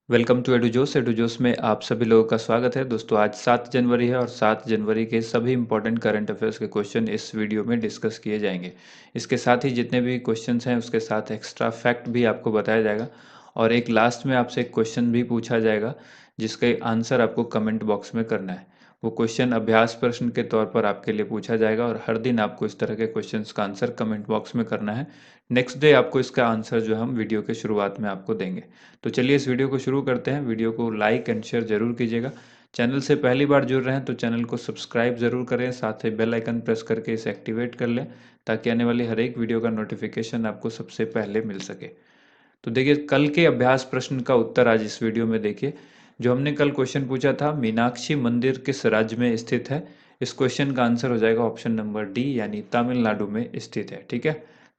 Welcome to एडुजोस में आप सभी लोगों का स्वागत है। दोस्तों आज 7 जनवरी है और 7 जनवरी के सभी इंपॉर्टेंट करंट अफेयर्स के क्वेश्चन इस वीडियो में डिस्कस किए जाएंगे। इसके साथ ही जितने भी क्वेश्चंस हैं उसके साथ एक्स्ट्रा फैक्ट भी आपको बताया जाएगा और एक लास्ट में आपसे एक क्वेश्चन भी पूछा जाएगा जिसके आंसर आपको कमेंट बॉक्स में करना है। वो क्वेश्चन अभ्यास प्रश्न के तौर पर आपके लिए पूछा जाएगा और हर दिन आपको इस तरह के क्वेश्चंस का आंसर कमेंट बॉक्स में करना है। नेक्स्ट डे आपको इसका आंसर जो है हम वीडियो के शुरुआत में आपको देंगे। तो चलिए इस वीडियो को शुरू करते हैं। वीडियो को लाइक एंड शेयर जरूर कीजिएगा। चैनल से पहली बार जुड़ रहे हैं तो चैनल को सब्सक्राइब जरूर करें, साथ ही बेल आइकन प्रेस करके इसे एक्टिवेट कर लें ताकि आने वाली हर एक वीडियो का नोटिफिकेशन आपको सबसे पहले मिल सके। तो देखिए कल के अभ्यास प्रश्न का उत्तर आज इस वीडियो में देखिए। जो हमने कल क्वेश्चन पूछा था, मीनाक्षी मंदिर किस राज्य में स्थित है, इस क्वेश्चन का आंसर हो जाएगा ऑप्शन नंबर डी यानी तमिलनाडु में स्थित है। ठीक है,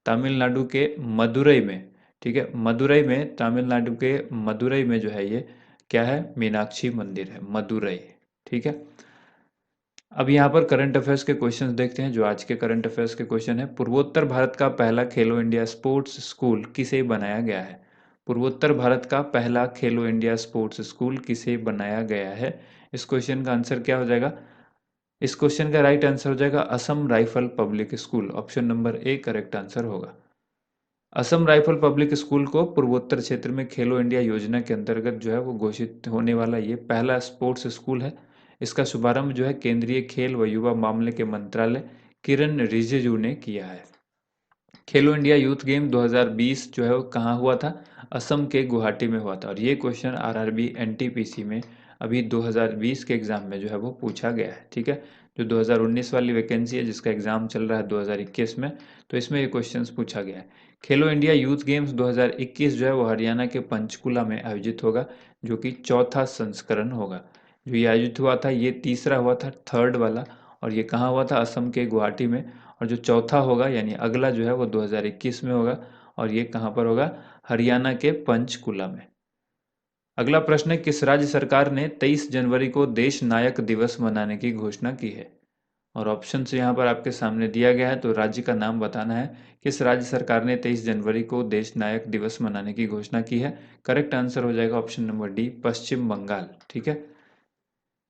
तमिलनाडु के मदुरई में। ठीक है, मदुरई में, तमिलनाडु के मदुरई में जो है ये क्या है, मीनाक्षी मंदिर है, मदुरई। ठीक है, अब यहाँ पर करंट अफेयर्स के क्वेश्चंस देखते हैं। जो आज के करंट अफेयर्स के क्वेश्चन है, पूर्वोत्तर भारत का पहला खेलो इंडिया स्पोर्ट्स स्कूल किसे बनाया गया है। पूर्वोत्तर भारत का पहला खेलो इंडिया स्पोर्ट्स स्कूल किसे बनाया गया है, इस क्वेश्चन का आंसर क्या हो जाएगा। इस क्वेश्चन का राइट आंसर हो जाएगा Assam rifle public school. Option number A correct answer होगा। असम राइफल पब्लिक स्कूल को पूर्वोत्तर क्षेत्र में खेलो इंडिया योजना के अंतर्गत जो है वो घोषित होने वाला ये पहला स्पोर्ट्स स्कूल है। इसका शुभारंभ जो है केंद्रीय खेल व युवा मामले के मंत्रालय किरण रिजिजू ने किया है। खेलो इंडिया यूथ गेम 2020 जो है वो कहाँ हुआ था, असम के गुवाहाटी में हुआ था। और ये क्वेश्चन आरआरबी एनटीपीसी में अभी 2020 के एग्जाम में जो है वो पूछा गया है। ठीक है, जो 2019 वाली वैकेंसी है जिसका एग्जाम चल रहा है 2021 में, तो इसमें ये क्वेश्चन पूछा गया है। खेलो इंडिया यूथ गेम्स 2021 जो है वो हरियाणा के पंचकुला में आयोजित होगा, जो कि चौथा संस्करण होगा। जो ये आयोजित हुआ था ये तीसरा हुआ था, थर्ड वाला, और ये कहाँ हुआ था, असम के गुवाहाटी में। और जो चौथा होगा यानी अगला जो है वो 2021 में होगा, और ये कहाँ पर होगा, हरियाणा के पंचकुला में। अगला प्रश्न है, किस राज्य सरकार ने 23 जनवरी को देश नायक दिवस मनाने की घोषणा की है। और ऑप्शन से यहाँ पर आपके सामने दिया गया है, तो राज्य का नाम बताना है। किस राज्य सरकार ने 23 जनवरी को देश नायक दिवस मनाने की घोषणा की है। करेक्ट आंसर हो जाएगा ऑप्शन नंबर डी, पश्चिम बंगाल। ठीक है,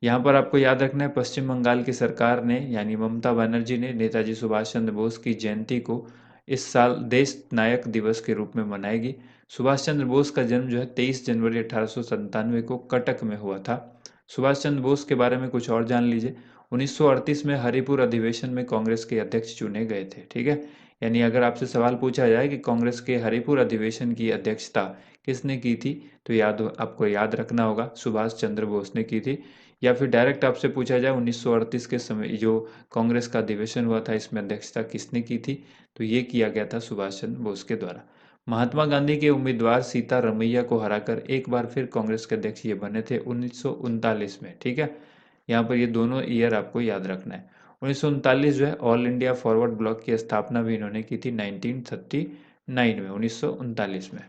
यहाँ पर आपको याद रखना है, पश्चिम बंगाल की सरकार ने यानी ममता बनर्जी ने नेताजी सुभाष चंद्र बोस की जयंती को इस साल देश नायक दिवस के रूप में मनाएगी। सुभाष चंद्र बोस का जन्म जो है 23 जनवरी 1897 को कटक में हुआ था। सुभाष चंद्र बोस के बारे में कुछ और जान लीजिए। 1938 में हरिपुर अधिवेशन में कांग्रेस के अध्यक्ष चुने गए थे। ठीक है, यानी अगर आपसे सवाल पूछा जाए कि कांग्रेस के हरिपुर अधिवेशन की अध्यक्षता किसने की थी, तो आपको याद रखना होगा सुभाष चंद्र बोस ने की थी। या फिर डायरेक्ट आपसे पूछा जाए 1938 के समय जो कांग्रेस का अधिवेशन हुआ था इसमें अध्यक्षता किसने की थी, तो ये किया गया था सुभाष चंद्र बोस के द्वारा। महात्मा गांधी के उम्मीदवार सीता रमैया को हराकर एक बार फिर कांग्रेस के अध्यक्ष ये बने थे 1939 में। ठीक है, यहाँ पर ये दोनों ईयर आपको याद रखना है। 1939 जो है ऑल इंडिया फॉरवर्ड ब्लॉक की स्थापना भी इन्होंने की थी 1939 में, 1939 में।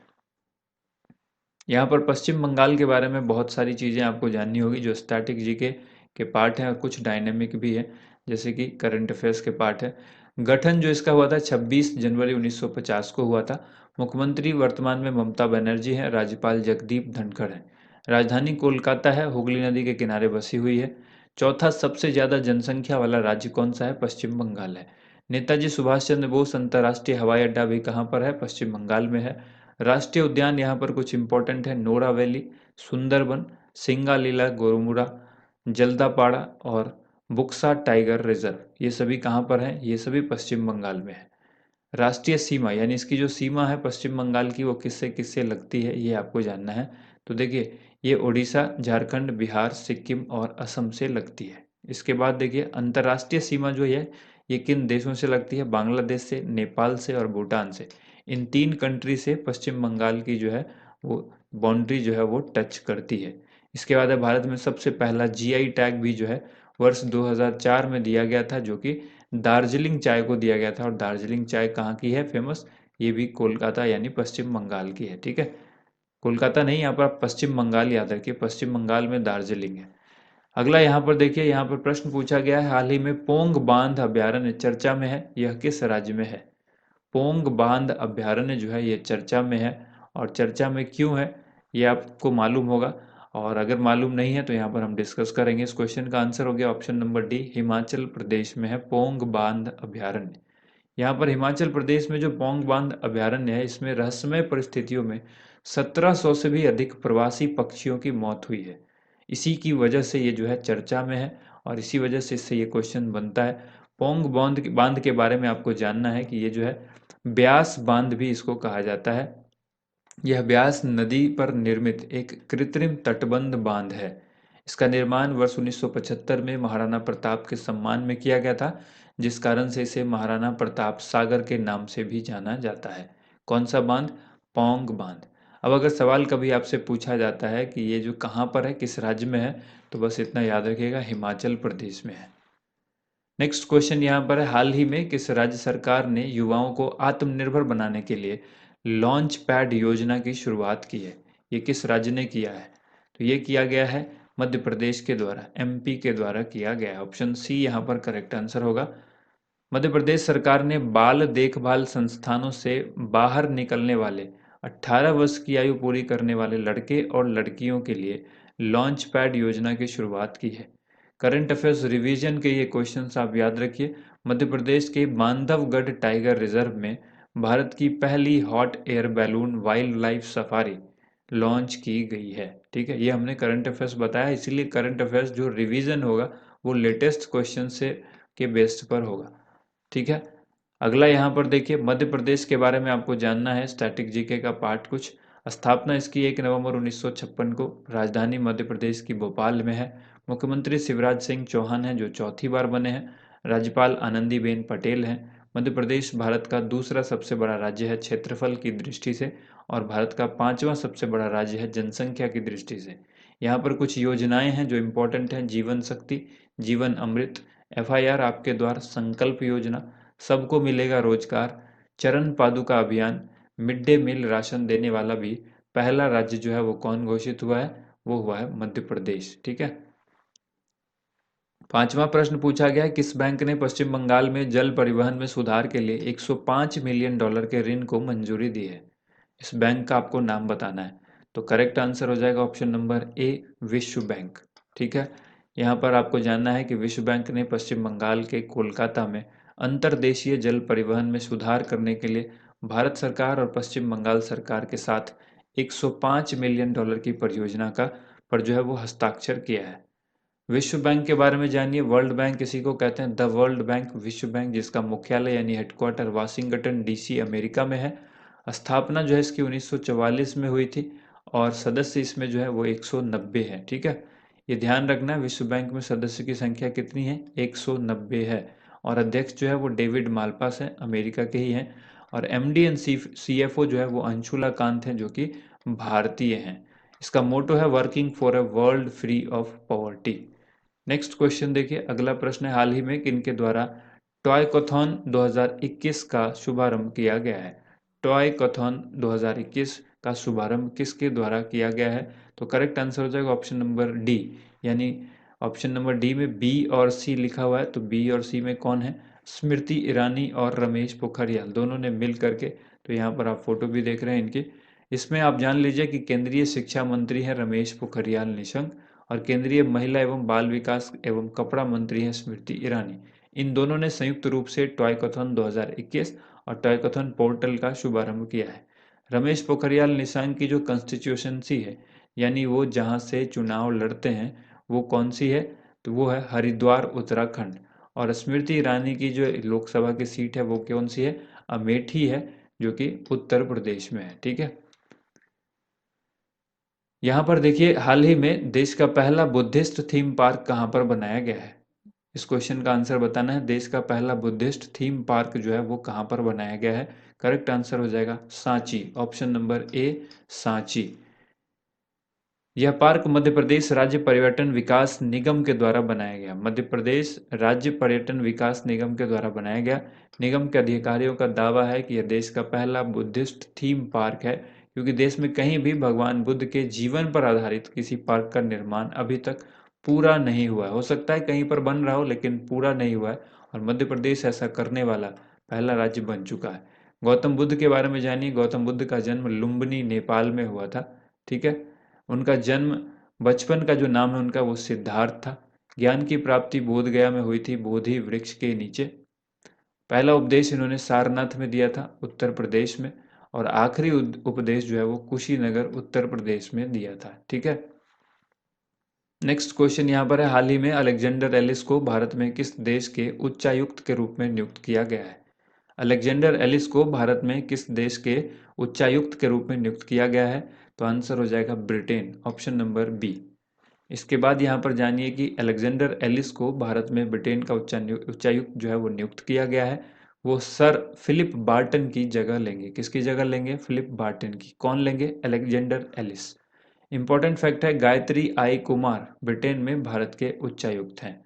यहाँ पर पश्चिम बंगाल के बारे में बहुत सारी चीज़ें आपको जाननी होगी जो स्टैटिक जीके के पार्ट हैं और कुछ डायनेमिक भी है, जैसे कि करंट अफेयर्स के पार्ट है। गठन जो इसका हुआ था 26 जनवरी 1950 को हुआ था। मुख्यमंत्री वर्तमान में ममता बनर्जी हैं, राज्यपाल जगदीप धनखड़ हैं। राजधानी कोलकाता है, हुगली नदी के किनारे बसी हुई है। चौथा सबसे ज़्यादा जनसंख्या वाला राज्य कौन सा है, पश्चिम बंगाल है। नेताजी सुभाष चंद्र बोस अंतर्राष्ट्रीय हवाई अड्डा भी कहाँ पर है, पश्चिम बंगाल में है। राष्ट्रीय उद्यान यहाँ पर कुछ इंपॉर्टेंट है, नोरा वैली, सुंदरबन, सिंगालीला गोरुमुरा, जल्दापाड़ा और बुक्सा टाइगर रिजर्व, ये सभी कहाँ पर हैं, ये सभी पश्चिम बंगाल में है। राष्ट्रीय सीमा यानी इसकी जो सीमा है पश्चिम बंगाल की वो किससे किससे लगती है ये आपको जानना है। तो देखिए ये उड़ीसा, झारखंड, बिहार, सिक्किम और असम से लगती है। इसके बाद देखिए अंतर्राष्ट्रीय सीमा जो है ये किन देशों से लगती है, बांग्लादेश से, नेपाल से और भूटान से। इन तीन कंट्री से पश्चिम बंगाल की जो है वो बाउंड्री जो है वो टच करती है। इसके बाद है भारत में सबसे पहला जीआई टैग भी जो है वर्ष 2004 में दिया गया था, जो कि दार्जिलिंग चाय को दिया गया था। और दार्जिलिंग चाय कहाँ की है फेमस, ये भी कोलकाता यानी पश्चिम बंगाल की है। ठीक है, कोलकाता नहीं, यहाँ पर आप पश्चिम बंगाल याद रखिए, पश्चिम बंगाल में दार्जिलिंग है। अगला यहाँ पर देखिए, यहाँ पर प्रश्न पूछा गया है, हाल ही में पोंग बांध अभ्यारण्य चर्चा में है, यह किस राज्य में है। पोंग बांध अभ्यारण्य जो है ये चर्चा में है, और चर्चा में क्यों है, ये आपको मालूम होगा, और अगर मालूम नहीं है तो यहाँ पर हम डिस्कस करेंगे। इस क्वेश्चन का आंसर हो गया option number D, Himachal Pradesh में है पोंग बांध अभ्यारण्य। यहाँ पर हिमाचल प्रदेश में जो पोंग बांध अभ्यारण्य है, इसमें रहस्यमय परिस्थितियों में 1700 से भी अधिक प्रवासी पक्षियों की मौत हुई है। इसी की वजह से ये जो है चर्चा में है, और इसी वजह से इससे ये क्वेश्चन बनता है। पोंग बांध के बारे में आपको जानना है कि ये जो है ब्यास बांध भी इसको कहा जाता है। यह ब्यास नदी पर निर्मित एक कृत्रिम तटबंध बांध है। इसका निर्माण वर्ष 1975 में महाराणा प्रताप के सम्मान में किया गया था, जिस कारण से इसे महाराणा प्रताप सागर के नाम से भी जाना जाता है। कौन सा बांध? पौंग बांध। अब अगर सवाल कभी आपसे पूछा जाता है कि ये जो कहाँ पर है, किस राज्य में है, तो बस इतना याद रखिएगा, हिमाचल प्रदेश में है। नेक्स्ट क्वेश्चन यहाँ पर है, हाल ही में किस राज्य सरकार ने युवाओं को आत्मनिर्भर बनाने के लिए लॉन्च पैड योजना की शुरुआत की है? ये किस राज्य ने किया है? तो ये किया गया है मध्य प्रदेश के द्वारा, एमपी के द्वारा किया गया है। ऑप्शन सी यहाँ पर करेक्ट आंसर होगा। मध्य प्रदेश सरकार ने बाल देखभाल संस्थानों से बाहर निकलने वाले 18 वर्ष की आयु पूरी करने वाले लड़के और लड़कियों के लिए लॉन्च पैड योजना की शुरुआत की है। करंट अफेयर्स रिवीजन के ये क्वेश्चंस आप याद रखिए। मध्य प्रदेश के बांधवगढ़ टाइगर रिजर्व में भारत की पहली hot air balloon wild life safari launch की गई है। ठीक है, ये हमने करंट अफेयर्स बताया, इसीलिए करंट अफेयर्स जो रिवीजन होगा वो लेटेस्ट क्वेश्चन से के बेस्ड पर होगा। ठीक है, अगला यहाँ पर देखिए, मध्य प्रदेश के बारे में आपको जानना है, स्टैटिक जीके का पार्ट कुछ। स्थापना इसकी 1 नवंबर 1956 को राजधानी मध्य प्रदेश की भोपाल में है। मुख्यमंत्री शिवराज सिंह चौहान हैं, जो चौथी बार बने हैं। राज्यपाल आनंदीबेन पटेल हैं। मध्य प्रदेश भारत का दूसरा सबसे बड़ा राज्य है क्षेत्रफल की दृष्टि से, और भारत का 5वां सबसे बड़ा राज्य है जनसंख्या की दृष्टि से। यहाँ पर कुछ योजनाएं हैं जो इम्पोर्टेंट हैं, जीवन शक्ति, जीवन अमृत, एफआईआर आपके द्वार, संकल्प योजना, सबको मिलेगा रोजगार, चरण पादुका अभियान, मिड डे मील राशन देने वाला भी पहला राज्य जो है वो कौन घोषित हुआ है? वो हुआ है मध्य प्रदेश। ठीक है, 5वां प्रश्न पूछा गया है, किस बैंक ने पश्चिम बंगाल में जल परिवहन में सुधार के लिए 105 मिलियन डॉलर के ऋण को मंजूरी दी है? इस बैंक का आपको नाम बताना है। तो करेक्ट आंसर हो जाएगा ऑप्शन नंबर ए, विश्व बैंक। ठीक है, यहाँ पर आपको जानना है कि विश्व बैंक ने पश्चिम बंगाल के कोलकाता में अंतर्देशीय जल परिवहन में सुधार करने के लिए भारत सरकार और पश्चिम बंगाल सरकार के साथ 105 मिलियन डॉलर की परियोजना का पर जो है वो हस्ताक्षर किया है। विश्व बैंक के बारे में जानिए। वर्ल्ड बैंक किसी को कहते हैं? द वर्ल्ड बैंक, विश्व बैंक, जिसका मुख्यालय यानी हेडक्वार्टर वाशिंगटन डीसी अमेरिका में है। स्थापना जो है इसकी 1944 में हुई थी, और सदस्य इसमें जो है वो 190 है। ठीक है, ये ध्यान रखना, विश्व बैंक में सदस्य की संख्या कितनी है? 190 है। और अध्यक्ष जो है वो डेविड मालपास है, अमेरिका के ही हैं। और एमडी एंड सीएफओ जो है वो अंशुला कांत हैं, जो कि भारतीय हैं। इसका मोटो है working for a world free of poverty. Next question देखिए, अगला प्रश्न है, हाल ही में किनके द्वारा टॉयकॉथॉन 2021 का शुभारंभ किया गया है? टॉयकॉथॉन 2021 का शुभारंभ किसके द्वारा किया गया है? तो करेक्ट आंसर हो जाएगा ऑप्शन नंबर डी, यानी ऑप्शन नंबर डी में बी और सी लिखा हुआ है, तो बी और सी में कौन है? स्मृति ईरानी और रमेश पोखरियाल, दोनों ने मिल करके। तो यहाँ पर आप फोटो भी देख रहे हैं इनकी। इसमें आप जान लीजिए कि केंद्रीय शिक्षा मंत्री हैं रमेश पोखरियाल निशंक, और केंद्रीय महिला एवं बाल विकास एवं कपड़ा मंत्री हैं स्मृति ईरानी। इन दोनों ने संयुक्त रूप से टॉयकॉथॉन 2021 और टॉयकॉथॉन पोर्टल का शुभारंभ किया है। रमेश पोखरियाल निशंक की जो कंस्टिट्यूशंसी है, यानी वो जहाँ से चुनाव लड़ते हैं, वो कौन सी है? तो वो है हरिद्वार उत्तराखंड। और स्मृति ईरानी की जो लोकसभा की सीट है वो कौन सी है? अमेठी है, जो कि उत्तर प्रदेश में है। ठीक है, यहाँ पर देखिए, हाल ही में देश का पहला बुद्धिस्ट थीम पार्क कहाँ पर बनाया गया है? इस क्वेश्चन का आंसर बताना है। देश का पहला बुद्धिस्ट थीम पार्क जो है वो कहाँ पर बनाया गया है? करेक्ट आंसर हो जाएगा Sanchi, option number A, Sanchi. यह पार्क मध्य प्रदेश राज्य पर्यटन विकास निगम के द्वारा बनाया गया। मध्य प्रदेश राज्य पर्यटन विकास निगम के द्वारा बनाया गया। निगम के अधिकारियों का दावा है कि यह देश का पहला बुद्धिस्ट थीम पार्क है, क्योंकि देश में कहीं भी भगवान बुद्ध के जीवन पर आधारित किसी पार्क का निर्माण अभी तक पूरा नहीं हुआ है। हो सकता है कहीं पर बन रहा हो, लेकिन पूरा नहीं हुआ है, और मध्य प्रदेश ऐसा करने वाला पहला राज्य बन चुका है। गौतम बुद्ध के बारे में जानिए। गौतम बुद्ध का जन्म लुम्बिनी नेपाल में हुआ था। ठीक है। उनका जन्म, बचपन का जो नाम है उनका वो सिद्धार्थ था। ज्ञान की प्राप्ति बोध गया में हुई थी, बोधि वृक्ष के नीचे। पहला उपदेश इन्होंने सारनाथ में दिया था, उत्तर प्रदेश में। और आखिरी उपदेश जो है वो कुशीनगर, उत्तर प्रदेश में दिया था। ठीक है। नेक्स्ट क्वेश्चन यहाँ पर है, हाल ही में अलेक्जेंडर एलिस को भारत में किस देश के उच्चायुक्त के रूप में नियुक्त किया गया है? अलेक्जेंडर एलिस को भारत में किस देश के उच्चायुक्त के रूप में नियुक्त किया गया है? तो आंसर हो जाएगा ब्रिटेन, ऑप्शन नंबर बी। इसके बाद यहाँ पर जानिए कि अलेक्जेंडर एलिस को भारत में ब्रिटेन का उच्चायुक्त जो है वो नियुक्त किया गया है। वो सर फिलिप बार्टन की जगह लेंगे। किसकी जगह लेंगे? फिलिप बार्टन की। कौन लेंगे? Alexander Alice. इंपॉर्टेंट फैक्ट है, गायत्री आई कुमार ब्रिटेन में भारत के उच्चायुक्त हैं।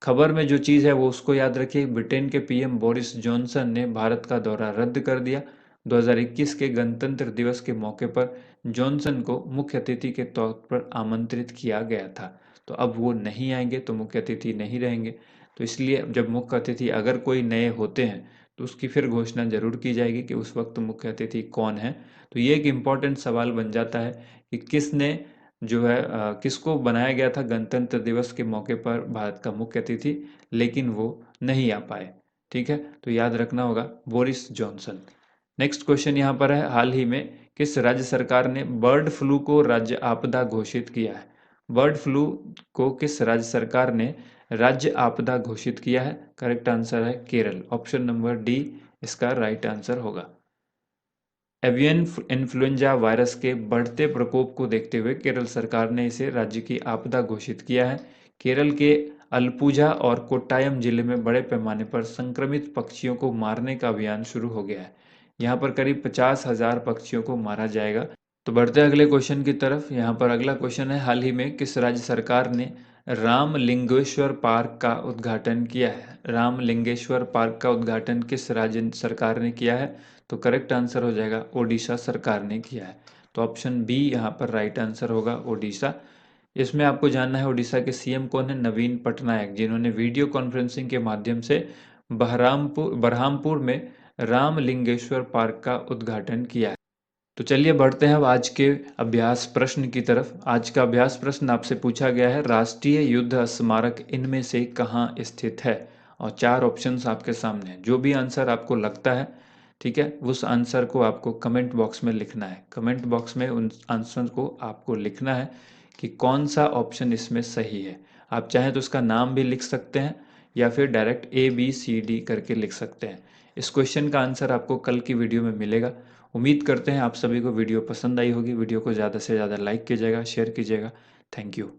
खबर में जो चीज़ है वो उसको याद रखिए। ब्रिटेन के पीएम बोरिस जॉनसन ने भारत का दौरा रद्द कर दिया। 2021 के गणतंत्र दिवस के मौके पर जॉनसन को मुख्य अतिथि के तौर पर आमंत्रित किया गया था। तो अब वो नहीं आएंगे, तो मुख्य अतिथि नहीं रहेंगे। तो इसलिए जब मुख्य अतिथि अगर कोई नए होते हैं तो उसकी फिर घोषणा जरूर की जाएगी कि उस वक्त मुख्य अतिथि कौन है। तो ये एक इम्पॉर्टेंट सवाल बन जाता है कि किसने जो है किसको बनाया गया था गणतंत्र दिवस के मौके पर भारत का मुख्य अतिथि, लेकिन वो नहीं आ पाए। ठीक है, तो याद रखना होगा बोरिस जॉनसन। नेक्स्ट क्वेश्चन यहाँ पर है, हाल ही में किस राज्य सरकार ने बर्ड फ्लू को राज्य आपदा घोषित किया है? बर्ड फ्लू को किस राज्य सरकार ने राज्य आपदा घोषित किया है? करेक्ट आंसर है केरल, ऑप्शन नंबर डी इसका राइट आंसर होगा। एवियन इन्फ्लुएंजा वायरस के बढ़ते प्रकोप को देखते हुए केरल सरकार ने इसे राज्य की आपदा घोषित किया है। केरल के अलपुझा और कोट्टायम जिले में बड़े पैमाने पर संक्रमित पक्षियों को मारने का अभियान शुरू हो गया है। यहाँ पर करीब 50,000 पक्षियों को मारा जाएगा। तो बढ़ते अगले क्वेश्चन की तरफ। यहाँ पर अगला क्वेश्चन है, हाल ही में किस राज्य सरकार ने रामलिंगेश्वर पार्क का उद्घाटन किया है? रामलिंगेश्वर पार्क का उद्घाटन किस राज्य सरकार ने किया है? तो करेक्ट आंसर हो जाएगा ओडिशा सरकार ने किया है। तो ऑप्शन बी यहाँ पर राइट आंसर होगा, ओडिशा। इसमें आपको जानना है ओडिशा के सीएम कौन है? नवीन पटनायक, जिन्होंने वीडियो कॉन्फ्रेंसिंग के माध्यम से बरहामपुर में रामलिंगेश्वर पार्क का उद्घाटन किया है। तो चलिए बढ़ते हैं अब आज के अभ्यास प्रश्न की तरफ। आज का अभ्यास प्रश्न आपसे पूछा गया है, राष्ट्रीय युद्ध स्मारक इनमें से कहाँ स्थित है? और 4 ऑप्शंस आपके सामने हैं। जो भी आंसर आपको लगता है, ठीक है, उस आंसर को आपको कमेंट बॉक्स में लिखना है। कमेंट बॉक्स में उन आंसर को आपको लिखना है कि कौन सा ऑप्शन इसमें सही है। आप चाहें तो उसका नाम भी लिख सकते हैं या फिर डायरेक्ट ABCD करके लिख सकते हैं। इस क्वेश्चन का आंसर आपको कल की वीडियो में मिलेगा। उम्मीद करते हैं आप सभी को वीडियो पसंद आई होगी। वीडियो को ज़्यादा से ज़्यादा लाइक कीजिएगा, शेयर कीजिएगा। Thank you.